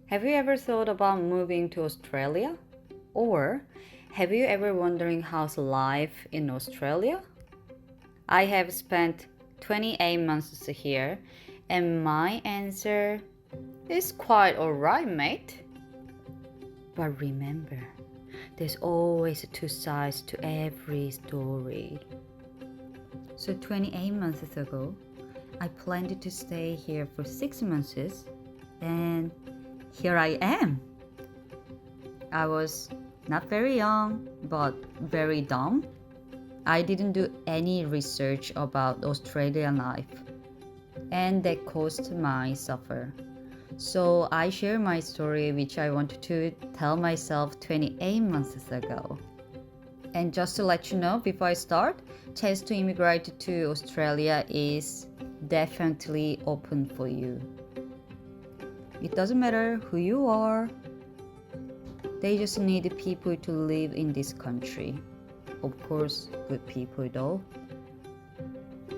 Have you ever thought about moving to Australia? Or have you ever wondering how's life in Australia? I have spent 28 months here and my answer is quite alright, mate. But remember, there's always two sides to every story. So 28 months ago, I planned to stay here for 6 months and here I am. I was not very young, but very dumb. I didn't do any research about Australian life, and that caused my suffer. So I share my story which I wanted to tell myself 28 months ago. And just to let you know before I start, chance to immigrate to Australia is definitely open for you. It doesn't matter who you are. They just need people to live in this country. Of course, good people though.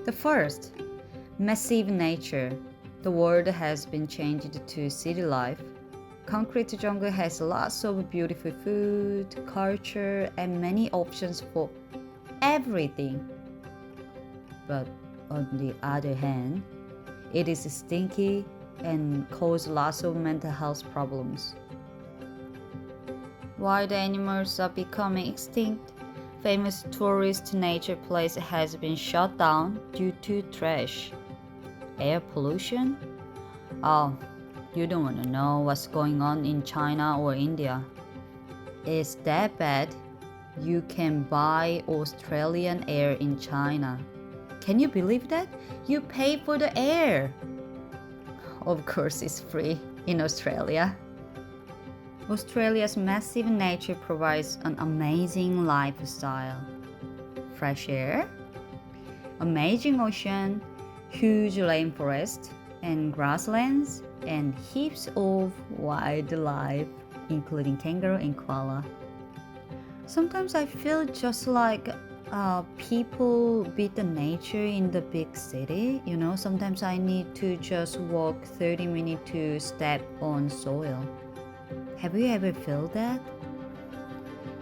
The first, massive nature. The world has been changed to city life. Concrete jungle has lots of beautiful food, culture, and many options for everything. But on the other hand, it is stinky and cause lots of mental health problems. Wild animals are becoming extinct. Famous tourist nature place has been shut down due to trash. Air pollution? Oh, you don't want to know what's going on in China or India. It's that bad. You can buy Australian air in China. Can you believe that? You pay for the air. Of course, it's free in Australia. Australia's massive nature provides an amazing lifestyle. Fresh air, amazing ocean, huge rainforest and grasslands, and heaps of wildlife, including kangaroo and koala. Sometimes I feel just like people beat the nature in the big city. Sometimes I need to just walk 30 minutes to step on soil. Have you ever felt that?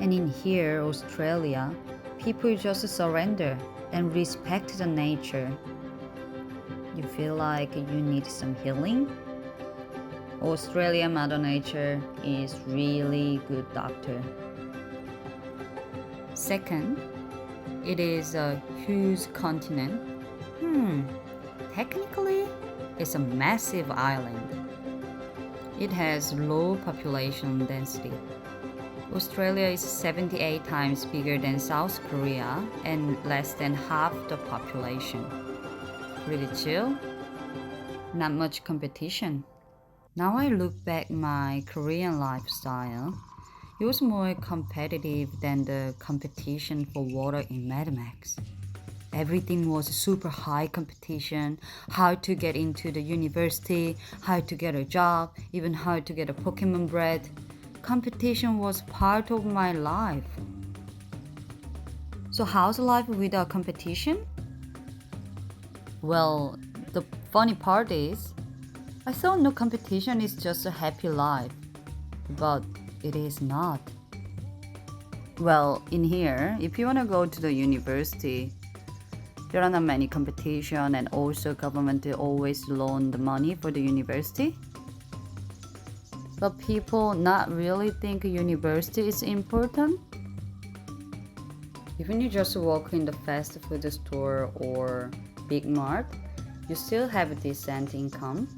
And in here, Australia, people just surrender and respect the nature. You feel like you need some healing? Australia Mother Nature is really good doctor. Second, it is a huge continent. Technically, it's a massive island. It has low population density. Australia is 78 times bigger than South Korea and less than half the population. Pretty chill. Not much competition. Now I look back my Korean lifestyle. It was more competitive than the competition for water in Mad Max. Everything was super high competition, how to get into the university, how to get a job, even how to get a Pokemon bread. Competition was part of my life. So how's life without competition? Well, the funny part is, I thought no competition is just a happy life, but it is not. Well, in here, if you want to go to the university, there are not many competition and also government always loan the money for the university. But people not really think university is important. Even you just walk in the fast food store or big mart, you still have a decent income.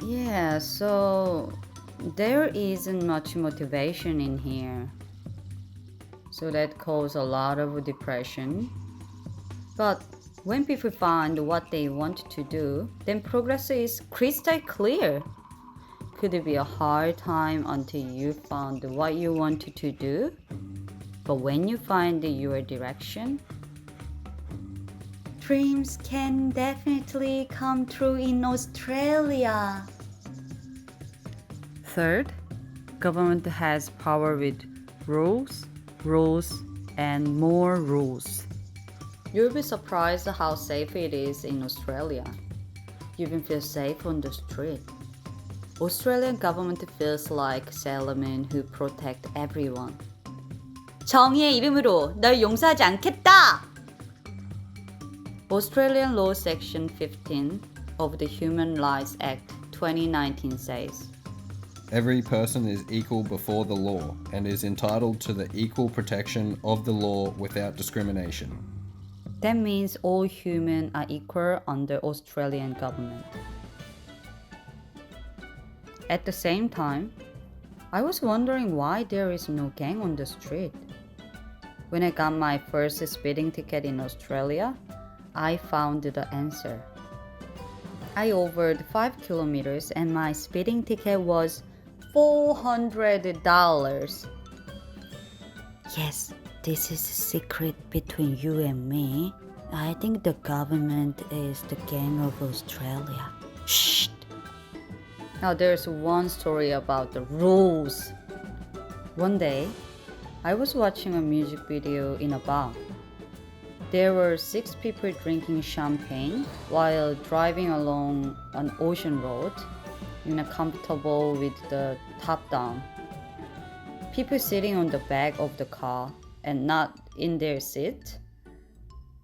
Yeah, so there isn't much motivation in here. So that causes a lot of depression. But when people find what they want to do, then progress is crystal clear. Could it be a hard time until you found what you wanted to do? But when you find your direction, dreams can definitely come true in Australia. Third, government has power with rules, and more rules. You'll be surprised how safe it is in Australia. You even feel safe on the street. Australian government feels like sailormen who protect everyone. 정의의 이름으로 널 용서하지 않겠다! Australian Law Section 15 of the Human Rights Act 2019 says, Every person is equal before the law and is entitled to the equal protection of the law without discrimination. That means all humans are equal under Australian government. At the same time, I was wondering why there is no gang on the street. When I got my first speeding ticket in Australia, I found the answer. I overed 5 kilometers and my speeding ticket was $400. Yes, this is a secret between you and me. I think the government is the gang of Australia. Shh! Now there's one story about the rules. One day, I was watching a music video in a bar. There were 6 people drinking champagne while driving along an ocean road in a comfortable with the top down. People sitting on the back of the car and not in their seat.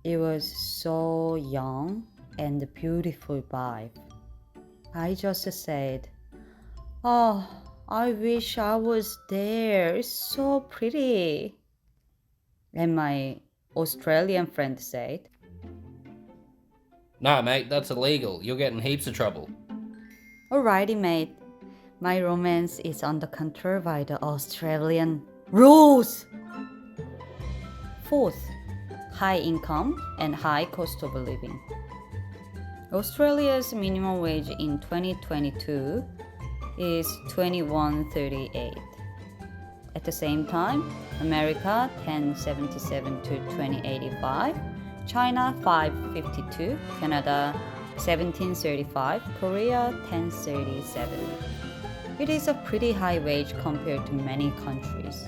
It was so young and beautiful vibe. I just said, "Oh, I wish I was there. It's so pretty." And my Australian friend said, Nah, mate, that's illegal. You'll get in heaps of trouble. "Alrighty, mate. My romance is under control by the Australian rules." Fourth, high income and high cost of living. Australia's minimum wage in 2022 is $21.38. At the same time, America $10.77 to $20.85, China $5.52, Canada $17.35, Korea $10.37. It is a pretty high wage compared to many countries,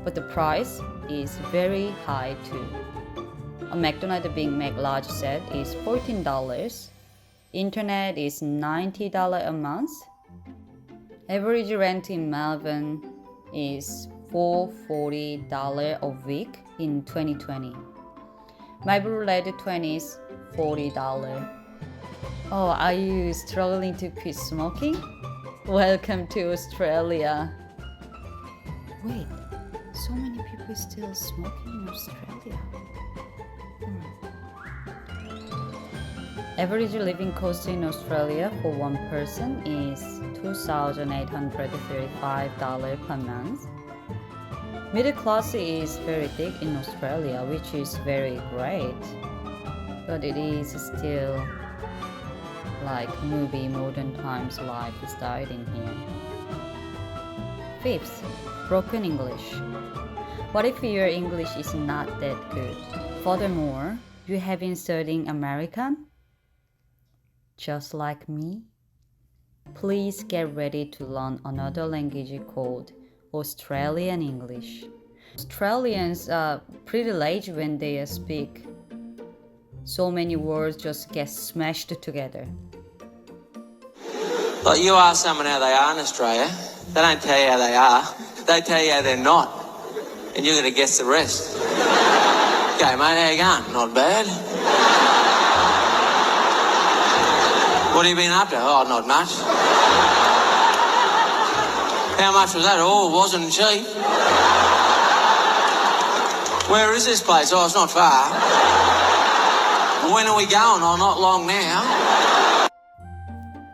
but the price is very high too. A McDonald's Big Mac large set is $14. Internet is $90 a month. Average rent in Melbourne is $440 a week in 2020. My red 20s $40. Oh, are you struggling to quit smoking? Welcome to Australia. Wait, so many people still smoking in Australia. Average living cost in Australia for one person is $2,835 per month. Middle class is very big in Australia, which is very great, but it is still like movie modern times life style in here. Fifth, broken English. What if your English is not that good? Furthermore, you have been studying American? Just like me? Please get ready to learn another language called Australian English. Australians are pretty lazy when they speak. So many words just get smashed together. Like you ask someone how they are in Australia, they don't tell you how they are, they tell you how they're not. And you're going to guess the rest. Okay, mate, how you going? Not bad. What have you been up to? Oh, not much. How much was that? Oh, it wasn't cheap. Where is this place? Oh, it's not far. When are we going? Oh, not long now.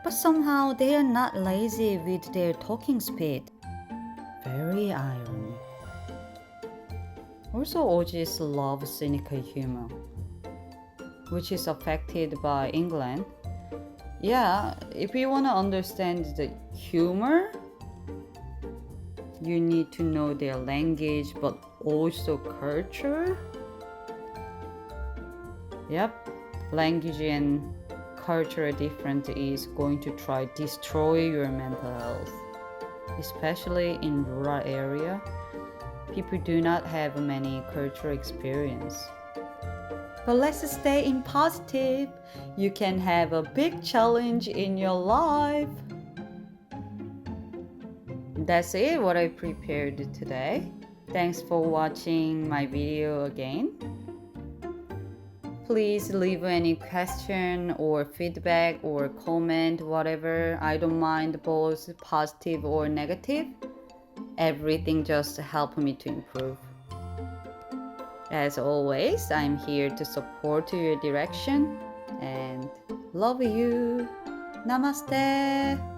But somehow they are not lazy with their talking speed. Very ironic. Also, Aussies love cynical humor, which is affected by England. Yeah, if you want to understand the humor, you need to know their language, but also culture. Yep, language and cultural difference is going to try destroy your mental health, especially in rural area. People do not have many cultural experience. But let's stay in positive. You can have a big challenge in your life. That's it, what I prepared today. Thanks for watching my video again. Please leave any question or feedback or comment, whatever. I don't mind both positive or negative. Everything just help me to improve. As always, I'm here to support your direction and love you. Namaste.